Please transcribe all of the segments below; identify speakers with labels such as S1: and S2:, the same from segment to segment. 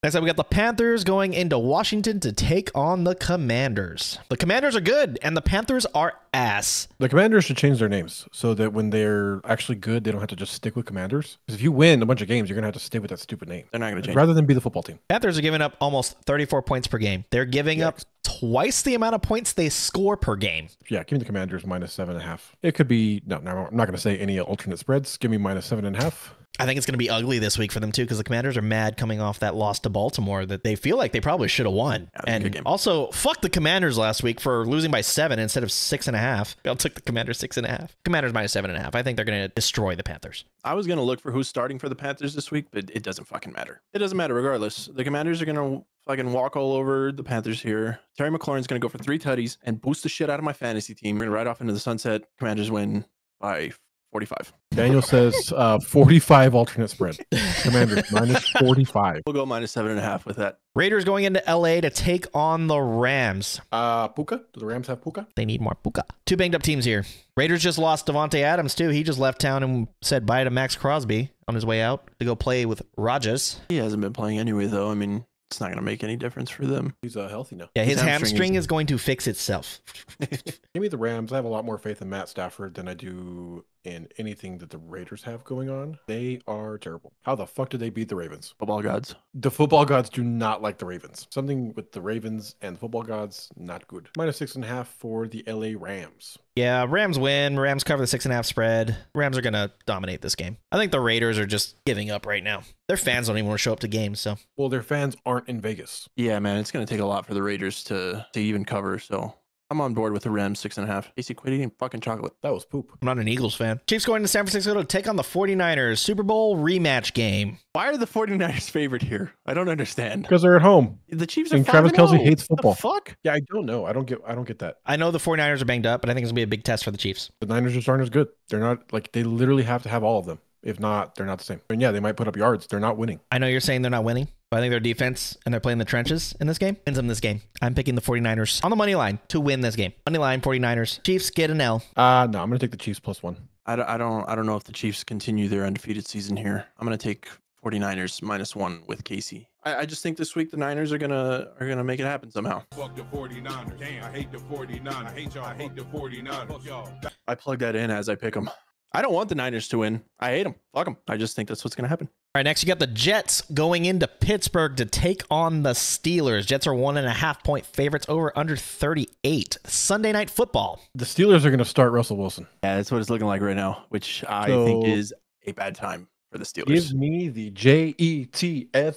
S1: Next up, we got the Panthers going into Washington to take on the Commanders. The Commanders are good, and the Panthers are ass.
S2: The Commanders should change their names so that when they're actually good, they don't have to just stick with Commanders. Because if you win a bunch of games, you're going to have to stay with that stupid name.
S3: They're not going to change.
S2: Rather than be the football team.
S1: Panthers are giving up almost 34 points per game. They're giving up twice the amount of points they score per game.
S2: Yeah, give me the Commanders -7.5. It could be, no, I'm not going to say any alternate spreads. Give me -7.5.
S1: I think it's going to be ugly this week for them, too, because the Commanders are mad coming off that loss to Baltimore that they feel like they probably should have won.
S3: Yeah,
S1: and also, fuck the Commanders last week for losing by 7 instead of 6.5. I took the Commanders 6.5. Commanders -7.5. I think they're going to destroy the Panthers.
S3: I was going to look for who's starting for the Panthers this week, but it doesn't fucking matter. It doesn't matter regardless. The Commanders are going to fucking walk all over the Panthers here. Terry McLaurin's going to go for 3 tutties and boost the shit out of my fantasy team. We're going to ride off into the sunset. Commanders win by 45.
S2: Daniel says 45 alternate spread. Commanders -45.
S3: We'll go -7.5 with that.
S1: Raiders going into LA to take on the Rams.
S2: Puka? Do the Rams have Puka?
S1: They need more Puka. 2 banged up teams here. Raiders just lost Devontae Adams, too. He just left town and said bye to Max Crosby on his way out to go play with Rodgers.
S3: He hasn't been playing anyway, though. I mean, it's not going to make any difference for them.
S2: He's healthy now.
S1: Yeah, his hamstring is going to fix itself.
S2: Give me the Rams. I have a lot more faith in Matt Stafford than I do in anything that the Raiders have going on. They are terrible. How the fuck did they beat the Ravens?
S3: Football gods.
S2: The football gods do not like the Ravens. Something with the Ravens and the football gods, not good. -6.5 for the LA Rams.
S1: Yeah, Rams win. Rams cover the 6.5 spread. Rams are going to dominate this game. I think the Raiders are just giving up right now. Their fans don't even want to show up to games, so.
S2: Well, their fans aren't in Vegas.
S3: Yeah, man, it's going to take a lot for the Raiders to even cover, so I'm on board with the Rams 6.5. Casey, quit eating fucking chocolate.
S2: That was poop.
S1: I'm not an Eagles fan. Chiefs going to San Francisco to take on the 49ers. Super Bowl rematch game.
S3: Why are the 49ers favored here? I don't understand.
S2: Because they're at home.
S3: The Chiefs are
S2: And Travis
S3: 5-0.
S2: Kelce hates football.
S3: What the fuck?
S2: Yeah, I don't know. I don't get that.
S1: I know the 49ers are banged up, but I think it's going to be a big test for the Chiefs.
S2: The Niners just aren't as good. They're not, like, they literally have to have all of them. If not, they're not the same. And yeah, they might put up yards. They're not winning.
S1: I know you're saying they're not winning, but I think their defense and they're playing the trenches in this game wins them this game. I'm picking the 49ers on the money line to win this game. Money line, 49ers. Chiefs get an L.
S2: No, I'm going to take the Chiefs +1.
S3: I don't know if the Chiefs continue their undefeated season here. I'm going to take 49ers -1 with Casey. I just think this week the Niners are gonna make it happen somehow.
S4: Fuck the 49ers. Damn, I hate the 49ers. I hate y'all. I hate the 49ers. Fuck y'all.
S3: I plug that in as I pick them. I don't want the Niners to win. I hate them. Fuck them. I just think that's what's going to happen.
S1: All right, next you got the Jets going into Pittsburgh to take on the Steelers. Jets are 1.5 point favorites over under 38. Sunday Night Football.
S2: The Steelers are going to start Russell Wilson.
S3: Yeah, that's what it's looking like right now, which I think is a bad time for the Steelers.
S2: Give me the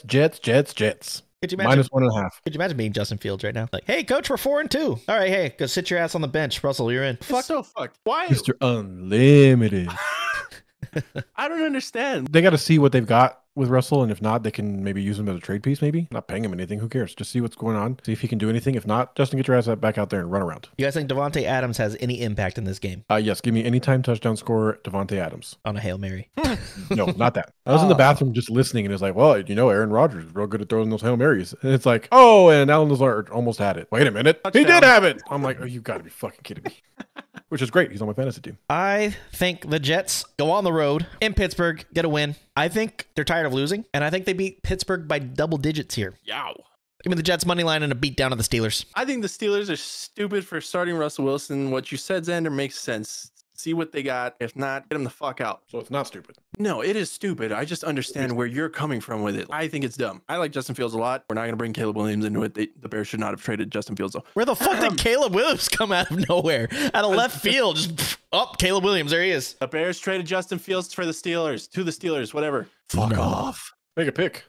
S2: Jets, Jets.
S1: Could you imagine?
S2: -1.5.
S1: Could you imagine being Justin Fields right now? Like, hey, coach, we're 4-2. All right, hey, go sit your ass on the bench. Russell, you're in.
S3: Fuck, so fucked. Why?
S2: Mr. Unlimited.
S3: I don't understand.
S2: They got to see what they've got with Russell, and if not, they can maybe use him as a trade piece, maybe. Not paying him anything. Who cares? Just see what's going on. See if he can do anything. If not, Justin, get your ass back out there and run around.
S1: You guys think Devontae Adams has any impact in this game?
S2: Yes, give me anytime touchdown scorer, Devontae Adams.
S1: On a Hail Mary.
S2: No, not that. I was in the bathroom just listening, and it's like, well, you know, Aaron Rodgers is real good at throwing those Hail Marys. And it's like, oh, and Alan Lazard almost had it. Wait a minute.
S3: Touchdown.
S2: He did have it. I'm like, oh, you got to be fucking kidding me. Which is great. He's on my fantasy team.
S1: I think the Jets go on the road in Pittsburgh, get a win. I think they're tired of losing, and I think they beat Pittsburgh by double digits here.
S3: Yow.
S1: Give me the Jets money line and a beat down of the Steelers.
S3: I think the Steelers are stupid for starting Russell Wilson. What you said, Xander, makes sense. See what they got. If not, get him the fuck out.
S2: So it's not stupid.
S3: No, it is stupid. I just understand where you're coming from with it. I think it's dumb. I like Justin Fields a lot. We're not going to bring Caleb Williams into it. The Bears should not have traded Justin Fields, though.
S1: Where the fuck did Caleb Williams come out of nowhere? Out of left field. Just, Caleb Williams. There he is.
S3: The Bears traded Justin Fields for the Steelers. To the Steelers, whatever. Fuck off.
S2: Make a pick.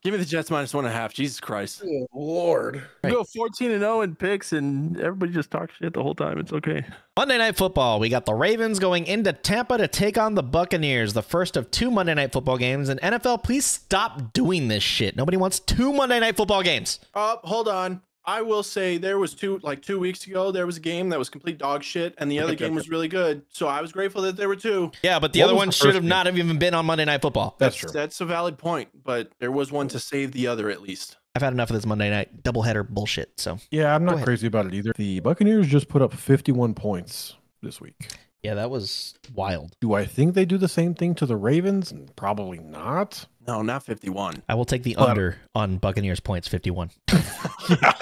S3: Give me the Jets -1.5. Jesus Christ.
S2: Oh, Lord.
S3: We go 14-0 in picks, and everybody just talks shit the whole time. It's okay.
S1: Monday Night Football. We got the Ravens going into Tampa to take on the Buccaneers. The first of 2 Monday Night Football games. And NFL, please stop doing this shit. Nobody wants 2 Monday Night Football games.
S3: Hold on. I will say there was 2 weeks ago, there was a game that was complete dog shit, and the other game was really good. So I was grateful that there were 2.
S1: Yeah, but the other one should have not have even been on Monday Night Football.
S2: That's true.
S3: That's a valid point, but there was one to save the other at least.
S1: I've had enough of this Monday night doubleheader bullshit. So
S2: Yeah, I'm not crazy about it either. The Buccaneers just put up 51 points this week.
S1: Yeah, that was wild.
S2: Do I think they do the same thing to the Ravens? Probably not.
S3: No, not 51.
S1: I will take the
S2: Well,
S1: under on Buccaneers points 51.
S2: Yeah.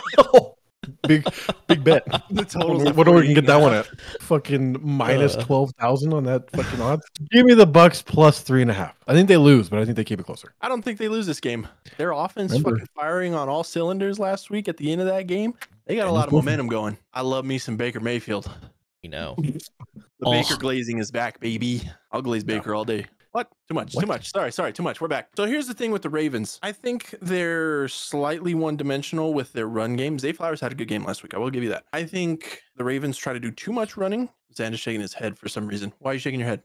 S2: big bet.
S3: The total's
S2: What do we can get that one
S3: 48.5.
S2: at? Fucking minus 12,000 on that fucking odds. Give me the Bucks plus 3.5. I think they lose, but I think they keep it closer.
S3: I don't think they lose this game. Their offense
S2: Remember.
S3: fucking firing on all cylinders last week at the end of that game. They got a
S2: And
S3: lot of
S2: he's
S3: momentum going. I love me some Baker Mayfield.
S1: You know.
S3: The
S1: Oh.
S3: Baker glazing is back, baby. I'll glaze Baker all day. What? Too much.
S2: What?
S3: Too much. Sorry. Too much. We're back. So here's the thing with the Ravens. I think they're slightly one-dimensional with their run game. Zay Flowers had a good game last week. I will give you that. I think the Ravens try to do too much running. Xander's shaking his head for some reason. Why are you shaking your head?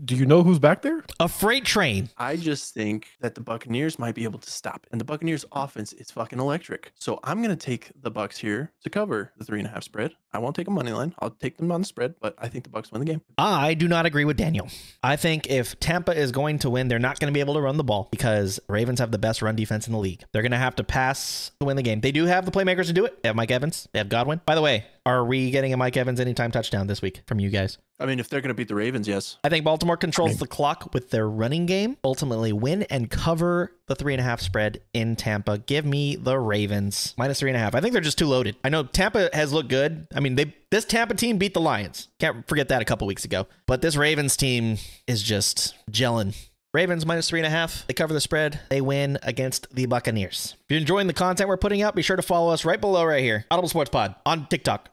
S2: Do you know who's back there?
S1: A freight train.
S3: I just think that the Buccaneers might be able to stop it. And the Buccaneers offense is fucking electric. So I'm going to take the Bucks here to cover the 3.5 spread. I won't take a money line. I'll take them on the spread, but I think the Bucks win the game.
S1: I do not agree with Daniel. I think if Tampa is going to win, they're not going to be able to run the ball because Ravens have the best run defense in the league. They're going to have to pass to win the game. They do have the playmakers to do it. They have Mike Evans. They have Godwin. By the way, are we getting a Mike Evans anytime touchdown this week from you guys?
S3: I mean, if they're going to beat the Ravens, yes.
S1: I think Baltimore controls the clock with their running game, ultimately win and cover the 3.5 spread in Tampa. Give me the Ravens minus 3.5. I think they're just too loaded. I know Tampa has looked good. I mean, this Tampa team beat the Lions. Can't forget that a couple weeks ago. But this Ravens team is just gelling. Ravens minus 3.5. They cover the spread. They win against the Buccaneers. If you're enjoying the content we're putting out, be sure to follow us right below right here. Audible Sports Pod on TikTok,